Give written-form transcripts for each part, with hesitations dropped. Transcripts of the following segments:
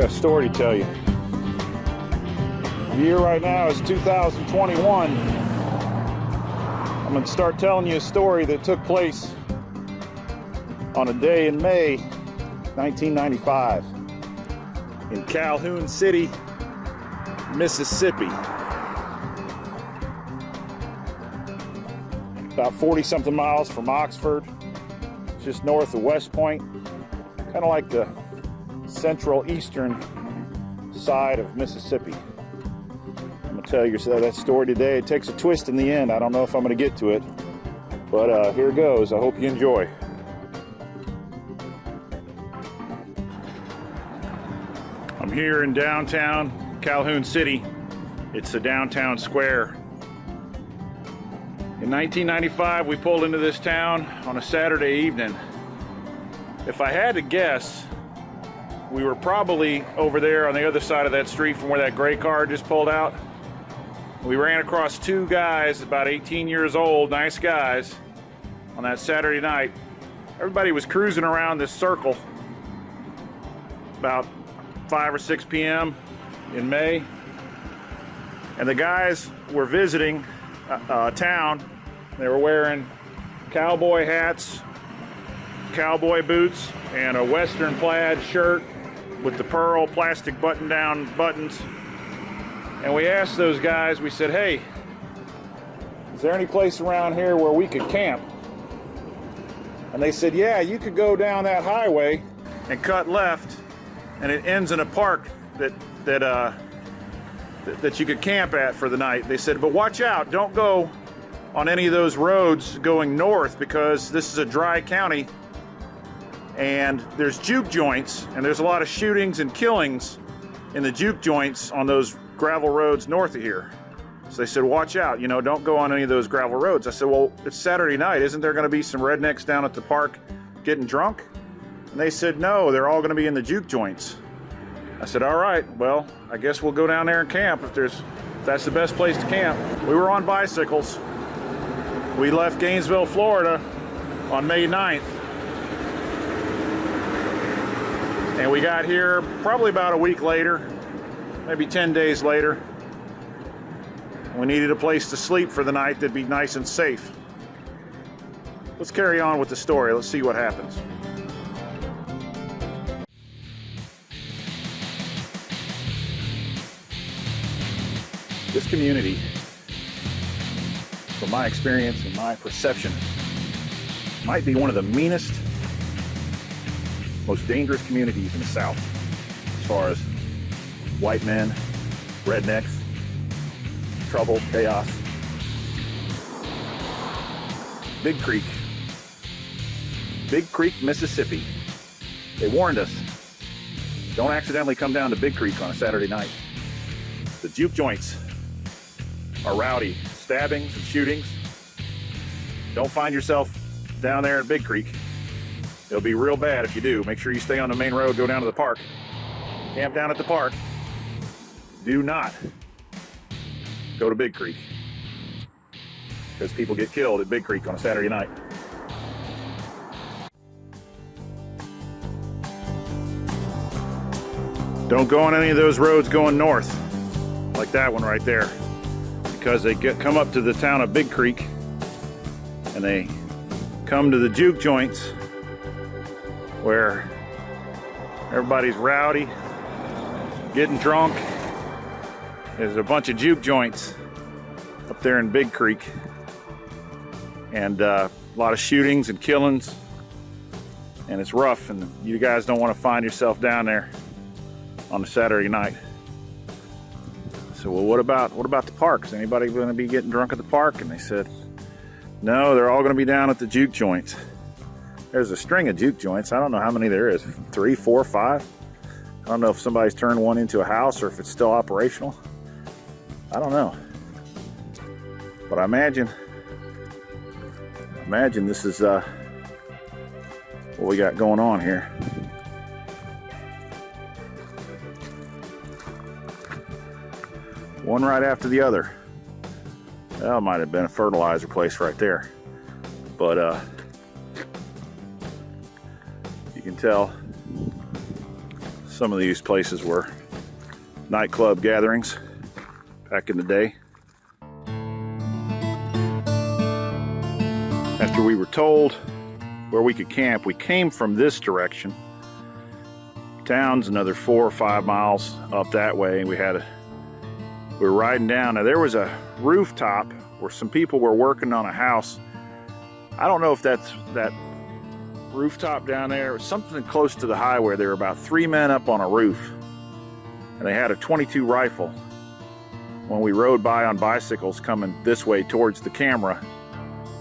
got a story to tell you. The year right now is 2021. I'm going to start telling you a story that took place on a day in May 1995 in Calhoun City, Mississippi. About 40-something miles from Oxford, just north of West Point, kind of like the central eastern side of Mississippi. I'm going to tell you that story today. It takes a twist in the end. I don't know if I'm going to get to it, but here goes. I hope you enjoy. I'm here in downtown Calhoun City. It's the downtown square. In 1995, we pulled into this town on a Saturday evening. If I had to guess, we were probably over there on the other side of that street from where that gray car just pulled out. We ran across two guys, about 18 years old, nice guys, on that Saturday night. Everybody was cruising around this circle about 5 or 6 p.m. in May. And the guys were visiting town. They were wearing cowboy hats, cowboy boots, and a western plaid shirt with the pearl plastic button-down buttons. And we asked those guys, we said, hey, is there any place around here where we could camp? And they said, yeah, you could go down that highway and cut left, and it ends in a park that you could camp at for the night. They said, but watch out, don't go on any of those roads going north, because this is a dry county and there's juke joints, and there's a lot of shootings and killings in the juke joints on those gravel roads north of here. So they said, watch out, you know, don't go on any of those gravel roads. I said, well, it's Saturday night. Isn't there going to be some rednecks down at the park getting drunk? And they said, no, they're all going to be in the juke joints. I said, all right, well, I guess we'll go down there and camp if that's the best place to camp. We were on bicycles. We left Gainesville, Florida on May 9th. And we got here probably about a week later, maybe 10 days later. We needed a place to sleep for the night that'd be nice and safe. Let's carry on with the story. Let's see what happens. This community, from my experience and my perception, might be one of the meanest, most dangerous communities in the South as far as white men, rednecks, trouble, chaos. Bigcreek, Mississippi. They warned us, don't accidentally come down to Bigcreek on a Saturday night. The Juke Joints are rowdy. Stabbings and shootings. Don't find yourself down there at Bigcreek. It'll be real bad if you do. Make sure you stay on the main road, go down to the park. Camp down at the park. Do not go to Bigcreek, because people get killed at Bigcreek on a Saturday night. Don't go on any of those roads going north, like that one right there, because they come up to the town of Bigcreek and they come to the juke joints where everybody's rowdy, getting drunk. There's a bunch of juke joints up there in Bigcreek, and a lot of shootings and killings, and it's rough, and you guys don't want to find yourself down there on a Saturday night. So, well, what about the park? Is anybody going to be getting drunk at the park? And they said, no, they're all going to be down at the juke joints. There's a string of juke joints. I don't know how many there is. 3, 4, 5. I don't know if somebody's turned one into a house or if it's still operational. I don't know. But I imagine this is what we got going on here. One right after the other. That might have been a fertilizer place right there. But you can tell Some of these places were nightclub gatherings back in the day. After we were told where we could camp, we came from this direction. Town's another 4 or 5 miles up that way, and we were riding down. Now there was a rooftop where some people were working on a house. I don't know if that's that rooftop down there. It was something close to the highway. There were about 3 men up on a roof, and they had a .22 rifle. When we rode by on bicycles coming this way towards the camera,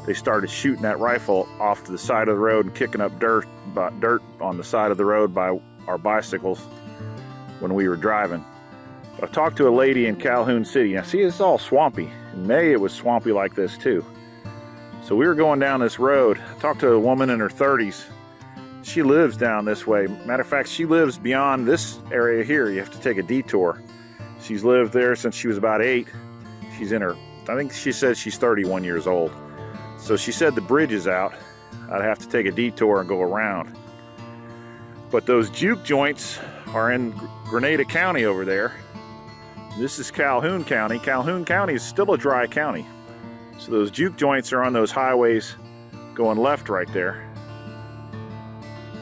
they started shooting that rifle off to the side of the road and kicking up dirt on the side of the road by our bicycles when we were driving. I talked to a lady in Calhoun City. Now see, it's all swampy. In May it was swampy like this too. So we were going down this road. I talked to a woman in her 30s. She lives down this way. Matter of fact, she lives beyond this area here. You have to take a detour. She's lived there since she was about 8. She's in her, I think she said she's 31 years old. So she said the bridge is out. I'd have to take a detour and go around. But those Juke Joints are in Grenada County over there. This is Calhoun County. Calhoun County is still a dry county. So those Juke Joints are on those highways going left right there.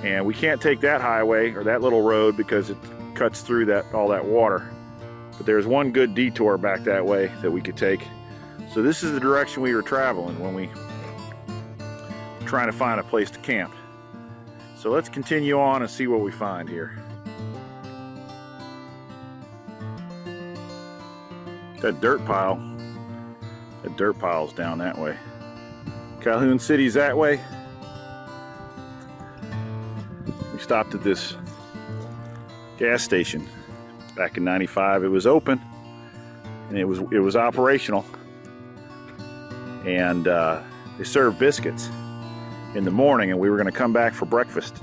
And we can't take that highway or that little road because it cuts through all that water. But there's one good detour back that way that we could take. So this is the direction we were traveling when we were trying to find a place to camp. So let's continue on and see what we find here. That dirt pile's down that way. Calhoun City's that way. We stopped at this gas station back in '95. It was open and it was operational, and they served biscuits in the morning, and we were going to come back for breakfast.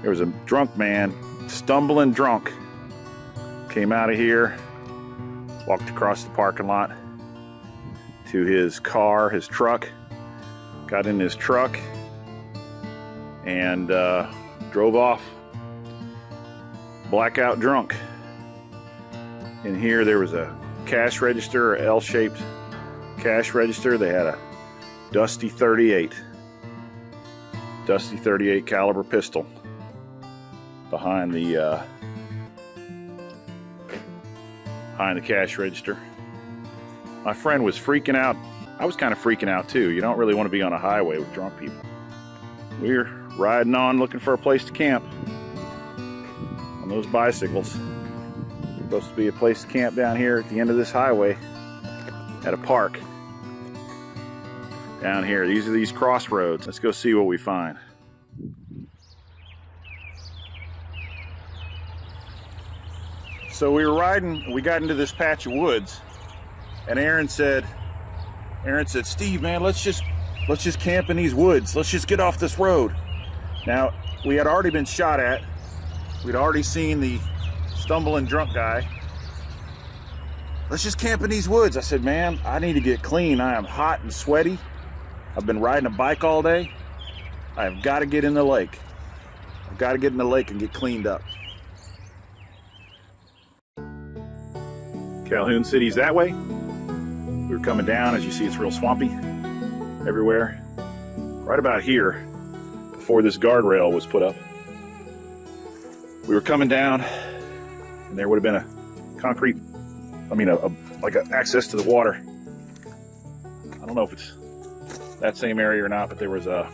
There was a drunk man, stumbling drunk, came out of here, walked across the parking lot to his car, his truck, got in his truck, and drove off blackout drunk. In here there was a cash register, a L-shaped cash register. They had a dusty 38 caliber pistol behind the cash register. My friend was freaking out. I was kind of freaking out too. You don't really want to be on a highway with drunk people. We were riding on looking for a place to camp on those bicycles. Supposed to be a place to camp down here at the end of this highway at a park down here. These are these crossroads. Let's go see what we find. So we were riding, we got into this patch of woods, and Aaron said, Steve, man, let's just camp in these woods. Let's just get off this road. Now, we had already been shot at. We'd already seen the stumbling drunk guy. Let's just camp in these woods. I said, man, I need to get clean. I am hot and sweaty. I've been riding a bike all day. I have got to get in the lake. I've got to get in the lake and get cleaned up. Calhoun City's that way. We were coming down. As you see, it's real swampy everywhere. Right about here, before this guardrail was put up, we were coming down, and there would have been a concrete, like an access to the water. I don't know if it's that same area or not, but there was a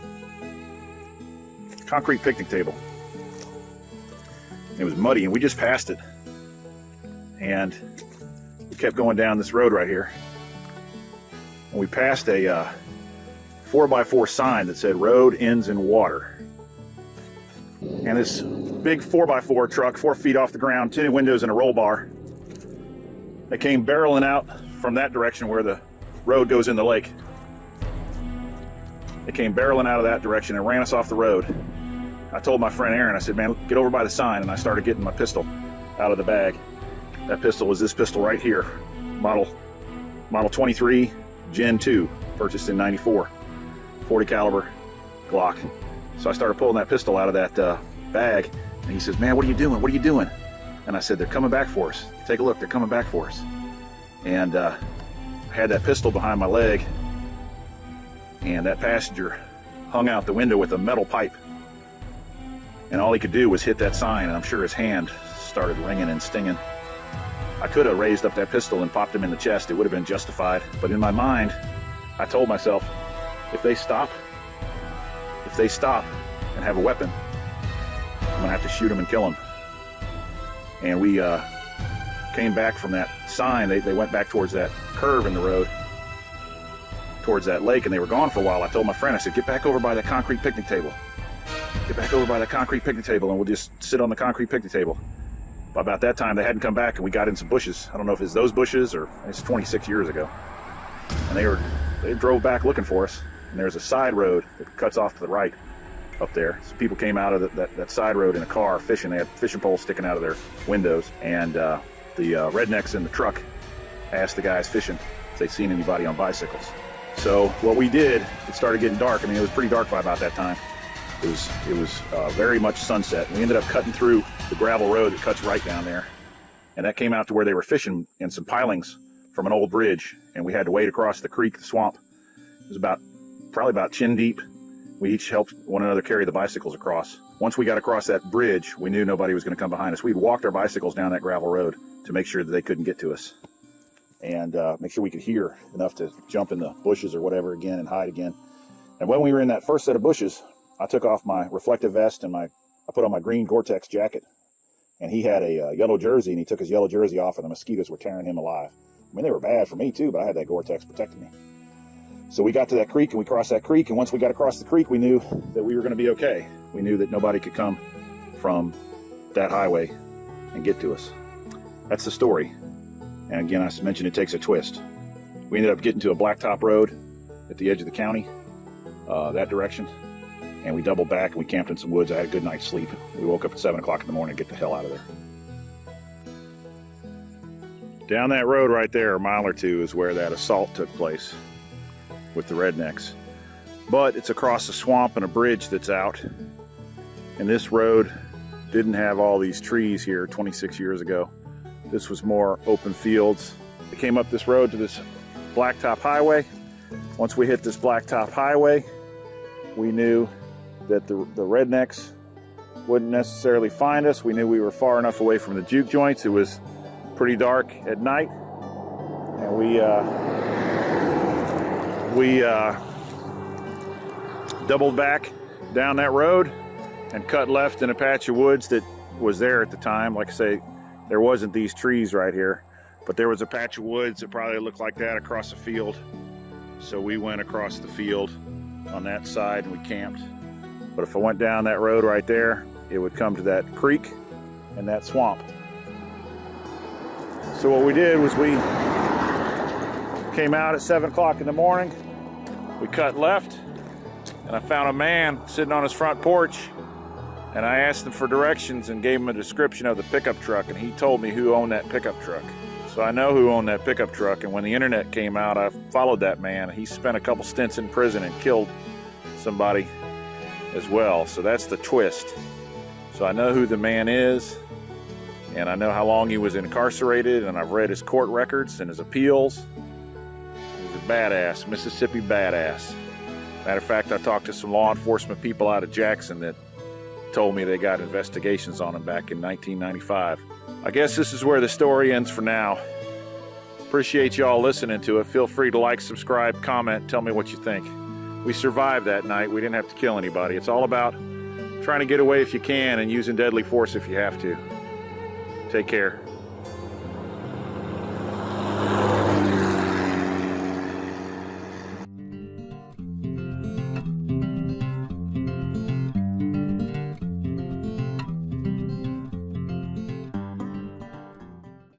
concrete picnic table. It was muddy, and we just passed it. And we kept going down this road right here. And we passed a 4x4 sign that said road ends in water. And this big 4x4 truck, 4 feet off the ground, tinted windows and a roll bar, they came barreling out from that direction where the road goes in the lake. They came barreling out of that direction and ran us off the road. I told my friend Aaron, I said, man, get over by the sign, and I started getting my pistol out of the bag. That pistol was this pistol right here, model 23 Gen 2, purchased in '94, 40 caliber Glock. So I started pulling that pistol out of that bag, And he says, man, what are you doing? What are you doing? And I said, they're coming back for us. Take a look, they're coming back for us. And I had that pistol behind my leg, and that passenger hung out the window with a metal pipe. And all he could do was hit that sign, and I'm sure his hand started ringing and stinging. I could have raised up that pistol and popped him in the chest. It would have been justified. But in my mind, I told myself, if they stop and have a weapon, I'm gonna have to shoot him and kill him. And we came back from that sign. They went back towards that curve in the road, towards that lake, and they were gone for a while. I told my friend, I said, get back over by that concrete picnic table. Get back over by that concrete picnic table, and we'll just sit on the concrete picnic table. By about that time, they hadn't come back, and we got in some bushes. I don't know if it's those bushes or it's 26 years ago. And they drove back looking for us. And there's a side road that cuts off to the right up there. So people came out of that side road in a car fishing. They had fishing poles sticking out of their windows. And the rednecks in the truck asked the guys fishing if they'd seen anybody on bicycles. So what we did, it started getting dark. I mean, it was pretty dark by about that time. It was very much sunset. We ended up cutting through the gravel road that cuts right down there. And that came out to where they were fishing in some pilings from an old bridge. And we had to wade across the creek, the swamp. It was probably about chin deep. We each helped one another carry the bicycles across. Once we got across that bridge, we knew nobody was going to come behind us. We'd walked our bicycles down that gravel road to make sure that they couldn't get to us. And make sure we could hear enough to jump in the bushes or whatever again and hide again. And when we were in that first set of bushes, I took off my reflective vest and I put on my green Gore-Tex jacket. And he had a yellow jersey, and he took his yellow jersey off, and the mosquitoes were tearing him alive. I mean, they were bad for me too, but I had that Gore-Tex protecting me. So we got to that creek, and we crossed that creek, and once we got across the creek, we knew that we were going to be okay. We knew that nobody could come from that highway and get to us. That's the story. And again, I mentioned it takes a twist. We ended up getting to a blacktop road at the edge of the county, that direction, and we doubled back, and we camped in some woods. I had a good night's sleep. We woke up at 7 o'clock in the morning to get the hell out of there. Down that road right there, a mile or two, is where that assault took place with the rednecks. But it's across a swamp and a bridge that's out. And this road didn't have all these trees here 26 years ago. This was more open fields. We came up this road to this blacktop highway. Once we hit this blacktop highway, we knew that the rednecks wouldn't necessarily find us. We knew we were far enough away from the Juke Joints. It was pretty dark at night, and we doubled back down that road and cut left in a patch of woods that was there at the time. Like I say, there wasn't these trees right here, but there was a patch of woods that probably looked like that across a field. So we went across the field on that side and we camped. But if I went down that road right there, it would come to that creek and that swamp. So what we did was we came out at 7 o'clock in the morning. We cut left, and I found a man sitting on his front porch, and I asked him for directions and gave him a description of the pickup truck, and he told me who owned that pickup truck. So I know who owned that pickup truck, and when the internet came out, I followed that man. He spent a couple stints in prison and killed somebody as well. So that's the twist. So I know who the man is, and I know how long he was incarcerated, and I've read his court records and his appeals. He's a badass, Mississippi badass. Matter of fact, I talked to some law enforcement people out of Jackson that told me they got investigations on him back in 1995. I guess this is where the story ends for now. Appreciate y'all listening to it. Feel free to like, subscribe, comment, tell me what you think. We survived that night. We didn't have to kill anybody. It's all about trying to get away if you can and using deadly force if you have to. Take care.